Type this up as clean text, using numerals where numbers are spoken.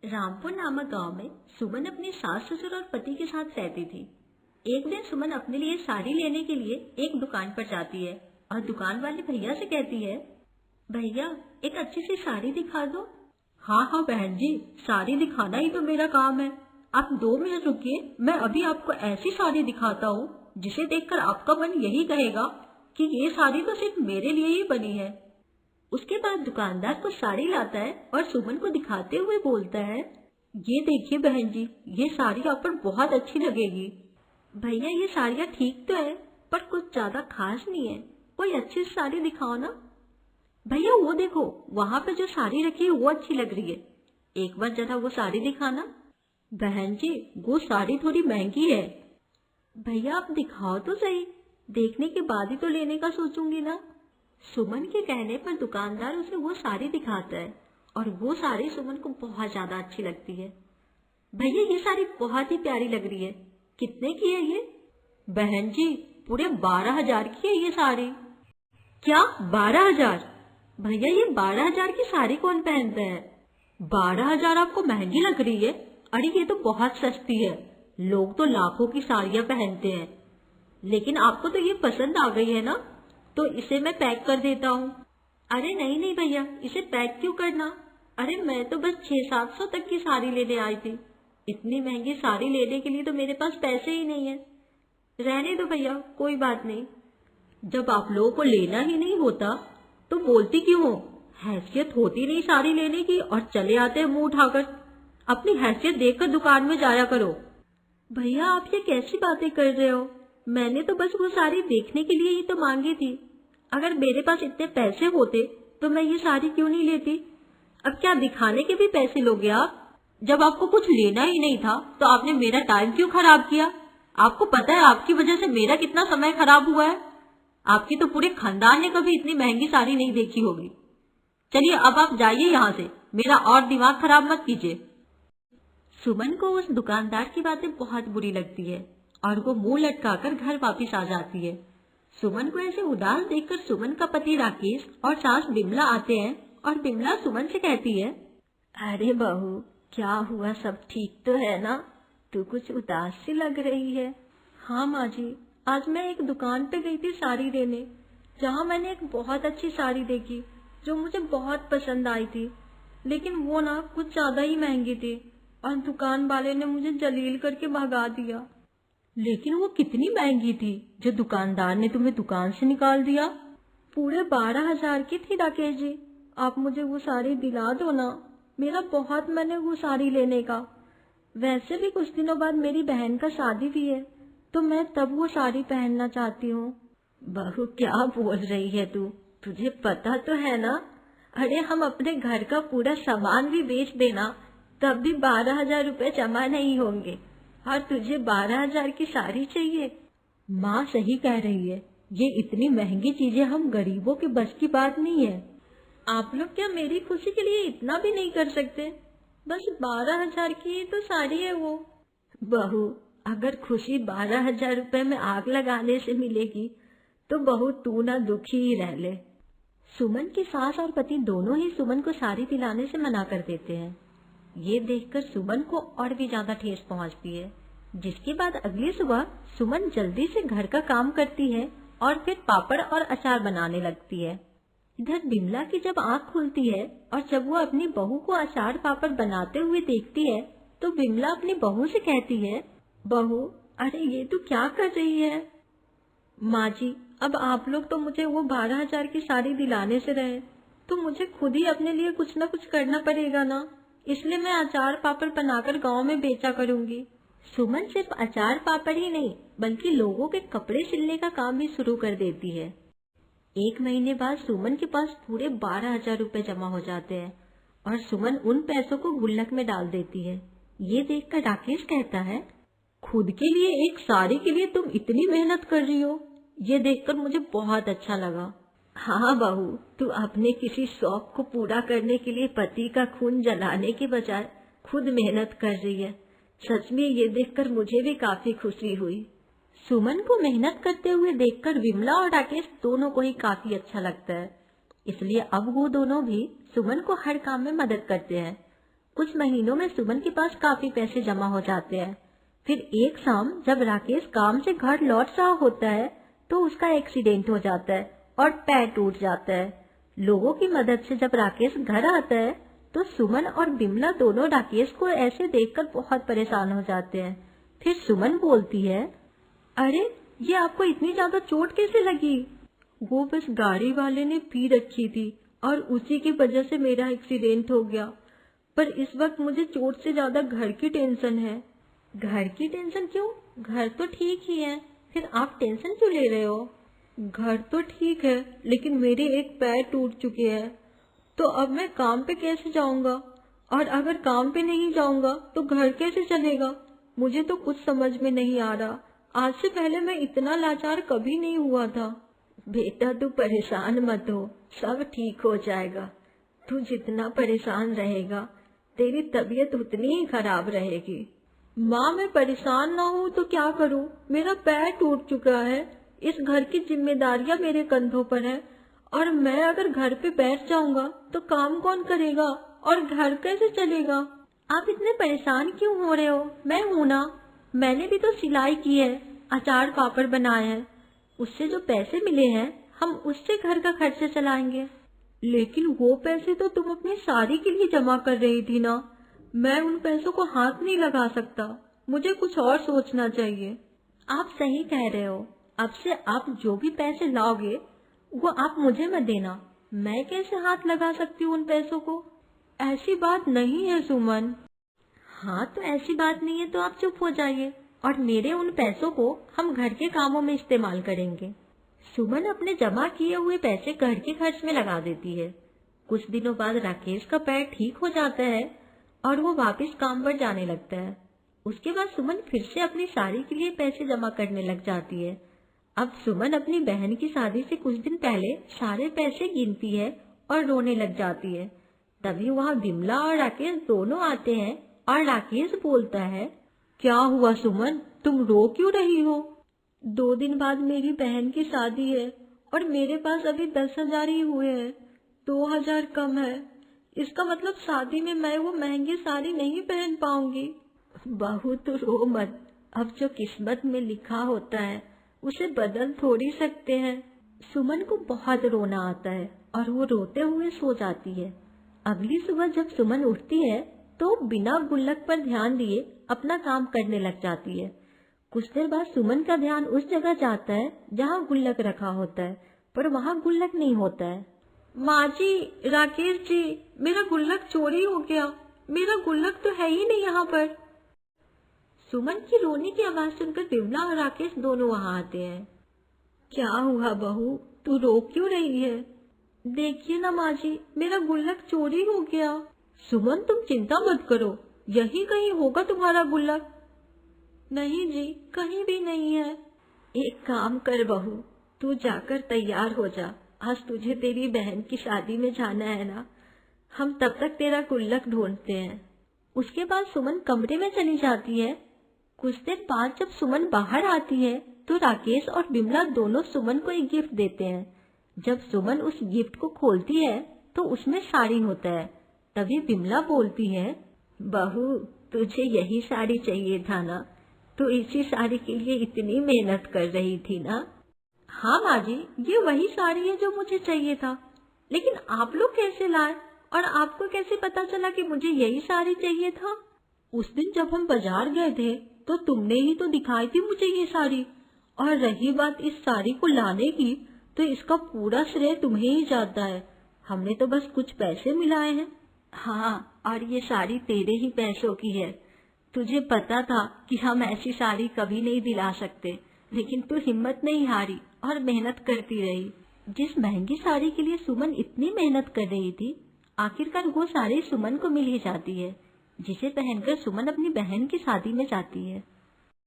रामपुर नामक गांव में सुमन अपने सास ससुर और पति के साथ रहती थी। एक दिन सुमन अपने लिए साड़ी लेने के लिए एक दुकान पर जाती है और दुकान वाले भैया से कहती है, भैया एक अच्छी सी साड़ी दिखा दो। हाँ हाँ बहन जी, साड़ी दिखाना ही तो मेरा काम है। आप 2 मिनट रुकिए, मैं अभी आपको ऐसी साड़ी दिखाता हूँ जिसे देखकर आपका मन यही कहेगा कि ये साड़ी तो सिर्फ मेरे लिए ही बनी है। उसके बाद दुकानदार को साड़ी लाता है और सुमन को दिखाते हुए बोलता है, ये देखिए बहन जी, ये साड़ी आप पर बहुत अच्छी लगेगी। भैया ये साड़ियाँ ठीक तो है पर कुछ ज्यादा खास नहीं है, कोई अच्छी साड़ी दिखाओ ना। भैया वो देखो, वहां पे जो साड़ी रखी है वो अच्छी लग रही है, एक बार जरा वो साड़ी दिखाना। बहन जी वो साड़ी थोड़ी महंगी है। भैया आप दिखाओ तो सही, देखने के बाद ही तो लेने का सोचूंगी ना। सुमन के कहने पर दुकानदार उसे वो साड़ी दिखाता है और वो साड़ी सुमन को बहुत ज्यादा अच्छी लगती है। भैया ये साड़ी बहुत ही प्यारी लग रही है, कितने की है ये? बहन जी पूरे 12,000 की है ये साड़ी। क्या 12,000? भैया ये 12,000 की साड़ी कौन पहनता है? 12,000 आपको महंगी लग रही है? अरे ये तो बहुत सस्ती है, लोग तो लाखों की साड़ियाँ पहनते हैं। लेकिन आपको तो ये पसंद आ गई है ना, तो इसे मैं पैक कर देता हूँ। अरे नहीं नहीं भैया, इसे पैक क्यों करना? अरे मैं तो बस 600-700 तक की साड़ी लेने आई थी, इतनी महंगी साड़ी लेने के लिए तो मेरे पास पैसे ही नहीं है। रहने दो भैया, कोई बात नहीं। जब आप लोगों को लेना ही नहीं होता तो बोलती क्यों हो? हैसियत होती नहीं साड़ी लेने की और चले आते हैं मुंह उठाकर। अपनी हैसियत देखकर दुकान में जाया करो। भैया आप ये कैसी बातें कर रहे हो? मैंने तो बस वो साड़ी देखने के लिए ही तो मांगी थी। अगर मेरे पास इतने पैसे होते तो मैं ये साड़ी क्यों नहीं लेती? अब क्या दिखाने के भी पैसे लोगे आप? जब आपको कुछ लेना ही नहीं था तो आपने मेरा टाइम क्यों खराब किया? आपको पता है आपकी वजह से मेरा कितना समय खराब हुआ है। आपकी तो पूरे खानदान ने कभी इतनी महंगी साड़ी नहीं देखी होगी। चलिए अब आप जाइए यहाँ से, मेरा और दिमाग खराब मत कीजिए। सुमन को उस दुकानदार की बातें बहुत बुरी लगती है और वो मुंह लटकाकर घर वापस आ जाती है। सुमन को ऐसे उदास देखकर सुमन का पति राकेश और सास बिमला आते हैं और बिमला सुमन से कहती है, अरे बहू क्या हुआ, सब ठीक तो है ना? तू कुछ उदास सी लग रही है। हाँ माँ जी, आज मैं एक दुकान पे गई थी साड़ी लेने, जहाँ मैंने एक बहुत अच्छी साड़ी देखी जो मुझे बहुत पसंद आई थी, लेकिन वो ना कुछ ज्यादा ही महंगी थी और दुकान वाले ने मुझे जलील करके भगा दिया। लेकिन वो कितनी महंगी थी जो दुकानदार ने तुम्हें दुकान से निकाल दिया? पूरे 12,000 की थी राकेश जी, आप मुझे वो साड़ी दिला दो ना, मेरा बहुत मन है वो साड़ी लेने का। वैसे भी कुछ दिनों बाद मेरी बहन का शादी भी है, तो मैं तब वो साड़ी पहनना चाहती हूँ। बहू क्या बोल रही है तू? तुझे पता तो है ना, अरे हम अपने घर का पूरा सामान भी बेच देना तब भी 12,000 रुपए जमा नहीं होंगे, और तुझे 12,000 की साड़ी चाहिए? माँ सही कह रही है, ये इतनी महंगी चीजें हम गरीबों के बस की बात नहीं है। आप लोग क्या मेरी खुशी के लिए इतना भी नहीं कर सकते? बस 12,000 की तो साड़ी है वो। बहू अगर खुशी 12,000 रुपए में आग लगाने से मिलेगी तो बहू तू ना दुखी ही रह ले। सुमन की सास और पति दोनों ही सुमन को साड़ी दिलाने से मना कर देते हैं। ये देखकर सुमन को और भी ज्यादा ठेस पहुंचती है, जिसके बाद अगली सुबह सुमन जल्दी से घर का काम करती है और फिर पापड़ और अचार बनाने लगती है। इधर बिमला की जब आँख खुलती है और जब वो अपनी बहू को अचार पापड़ बनाते हुए देखती है तो बिमला अपनी बहू से कहती है, बहू अरे ये तू क्या कर रही है? माँ जी अब आप लोग तो मुझे वो 12,000 की साड़ी दिलाने से रहे, तो मुझे खुद ही अपने लिए कुछ न कुछ करना पड़ेगा ना, इसलिए मैं अचार पापड़ बनाकर गांव में बेचा करूंगी। सुमन सिर्फ अचार पापड़ ही नहीं बल्कि लोगों के कपड़े सिलने का काम भी शुरू कर देती है। 1 महीने बाद सुमन के पास पूरे 12,000 रुपए जमा हो जाते हैं और सुमन उन पैसों को गुल्लक में डाल देती है। ये देखकर राकेश कहता है, खुद के लिए एक साड़ी के लिए तुम इतनी मेहनत कर रही हो, ये देखकर मुझे बहुत अच्छा लगा। हाँ बहू, तू अपने किसी शौक को पूरा करने के लिए पति का खून जलाने के बजाय खुद मेहनत कर रही है। सच में ये देखकर मुझे भी काफी खुशी हुई। सुमन को मेहनत करते हुए देखकर विमला और राकेश दोनों को ही काफी अच्छा लगता है, इसलिए अब वो दोनों भी सुमन को हर काम में मदद करते हैं। कुछ महीनों में सुमन के पास काफी पैसे जमा हो जाते हैं। फिर एक शाम जब राकेश काम से घर लौट रहा होता है तो उसका एक्सीडेंट हो जाता है और पैर टूट जाता है। लोगों की मदद से जब राकेश घर आता है तो सुमन और बिमला दोनों राकेश को ऐसे देखकर बहुत परेशान हो जाते हैं। फिर सुमन बोलती है, अरे ये आपको इतनी ज्यादा चोट कैसे लगी? वो बस गाड़ी वाले ने पी रखी थी और उसी की वजह से मेरा एक्सीडेंट हो गया। पर इस वक्त मुझे चोट से ज्यादा घर की टेंशन है। घर की टेंशन क्यों? घर तो ठीक ही है, फिर आप टेंशन क्यों ले रहे हो? घर तो ठीक है लेकिन मेरे एक पैर टूट चुके हैं, तो अब मैं काम पे कैसे जाऊंगा? और अगर काम पे नहीं जाऊंगा तो घर कैसे चलेगा? मुझे तो कुछ समझ में नहीं आ रहा। आज से पहले मैं इतना लाचार कभी नहीं हुआ था। बेटा तू परेशान मत हो, सब ठीक हो जाएगा। तू जितना परेशान रहेगा तेरी तबीयत उतनी ही खराब रहेगी। माँ मैं परेशान ना हूँ तो क्या करूँ? मेरा पैर टूट चुका है, इस घर की जिम्मेदारियां मेरे कंधों पर है और मैं अगर घर पे बैठ जाऊंगा तो काम कौन करेगा और घर कैसे चलेगा? आप इतने परेशान क्यों हो रहे हो? मैं हूं ना, मैंने भी तो सिलाई की है, अचार पापड़ बनाए हैं, उससे जो पैसे मिले हैं हम उससे घर का खर्चा चलाएंगे। लेकिन वो पैसे तो तुम अपनी शादी के लिए जमा कर रही थी ना, मैं उन पैसों को हाथ नहीं लगा सकता, मुझे कुछ और सोचना चाहिए। आप सही कह रहे हो, अब से आप जो भी पैसे लाओगे वो आप मुझे मत देना, मैं कैसे हाथ लगा सकती हूँ उन पैसों को? ऐसी बात नहीं है सुमन। हाँ तो ऐसी बात नहीं है तो आप चुप हो जाइए और मेरे उन पैसों को हम घर के कामों में इस्तेमाल करेंगे। सुमन अपने जमा किए हुए पैसे घर के खर्च में लगा देती है। कुछ दिनों बाद राकेश का पैर ठीक हो जाता है और वो वापस काम पर जाने लगता है। उसके बाद सुमन फिर से अपनी शादी के लिए पैसे जमा करने लग जाती है। अब सुमन अपनी बहन की शादी से कुछ दिन पहले सारे पैसे गिनती है और रोने लग जाती है। तभी वहाँ बिमला और राकेश दोनों आते हैं और राकेश बोलता है, क्या हुआ सुमन, तुम रो क्यों रही हो? 2 दिन बाद मेरी बहन की शादी है और मेरे पास अभी 10,000 ही हुए हैं, 2,000 कम है। इसका मतलब शादी में मैं वो महंगी साड़ी नहीं पहन पाऊंगी। बहू तो रो मत, अब जो किस्मत में लिखा होता है उसे बदल थोड़ी सकते हैं। सुमन को बहुत रोना आता है और वो रोते हुए सो जाती है। अगली सुबह जब सुमन उठती है तो बिना गुल्लक पर ध्यान दिए अपना काम करने लग जाती है। कुछ देर बाद सुमन का ध्यान उस जगह जाता है जहाँ गुल्लक रखा होता है, पर वहाँ गुल्लक नहीं होता है। माँ जी, राकेश जी, मेरा गुल्लक चोरी हो गया, मेरा गुल्लक तो है ही नहीं यहाँ पर। सुमन की रोने की आवाज सुनकर बिमला और राकेश दोनों वहाँ आते हैं। क्या हुआ बहू, तू रो क्यों रही है? देखिए ना माँ जी, मेरा गुल्लक चोरी हो गया। सुमन तुम चिंता मत करो, यही कहीं होगा तुम्हारा गुल्लक। नहीं जी, कहीं भी नहीं है। एक काम कर बहू, तू जाकर तैयार हो जा, आज तुझे तेरी बहन की शादी में जाना है ना, हम तब तक तेरा गुल्लक ढूंढते हैं। उसके बाद सुमन कमरे में चली जाती है। कुछ देर बाद जब सुमन बाहर आती है तो राकेश और बिमला दोनों सुमन को एक गिफ्ट देते हैं। जब सुमन उस गिफ्ट को खोलती है तो उसमें साड़ी होता है। तभी बिमला बोलती है, बहू तुझे यही साड़ी चाहिए था ना, तो इसी साड़ी के लिए इतनी मेहनत कर रही थी ना? हाँ माँ जी, ये वही साड़ी है जो मुझे चाहिए था, लेकिन आप लोग कैसे लाए और आपको कैसे पता चला कि मुझे यही साड़ी चाहिए था? उस दिन जब हम बाजार गए थे तो तुमने ही तो दिखाई थी मुझे ये साड़ी, और रही बात इस साड़ी को लाने की तो इसका पूरा श्रेय तुम्हें ही जाता है, हमने तो बस कुछ पैसे मिलाए हैं। हाँ, और ये साड़ी तेरे ही पैसों की है। तुझे पता था कि हम ऐसी साड़ी कभी नहीं दिला सकते, लेकिन तू हिम्मत नहीं हारी और मेहनत करती रही। जिस महंगी साड़ी के लिए सुमन इतनी मेहनत कर रही थी, आखिरकार वो साड़ी सुमन को मिल ही जाती है, जिसे पहनकर सुमन अपनी बहन की शादी में जाती है।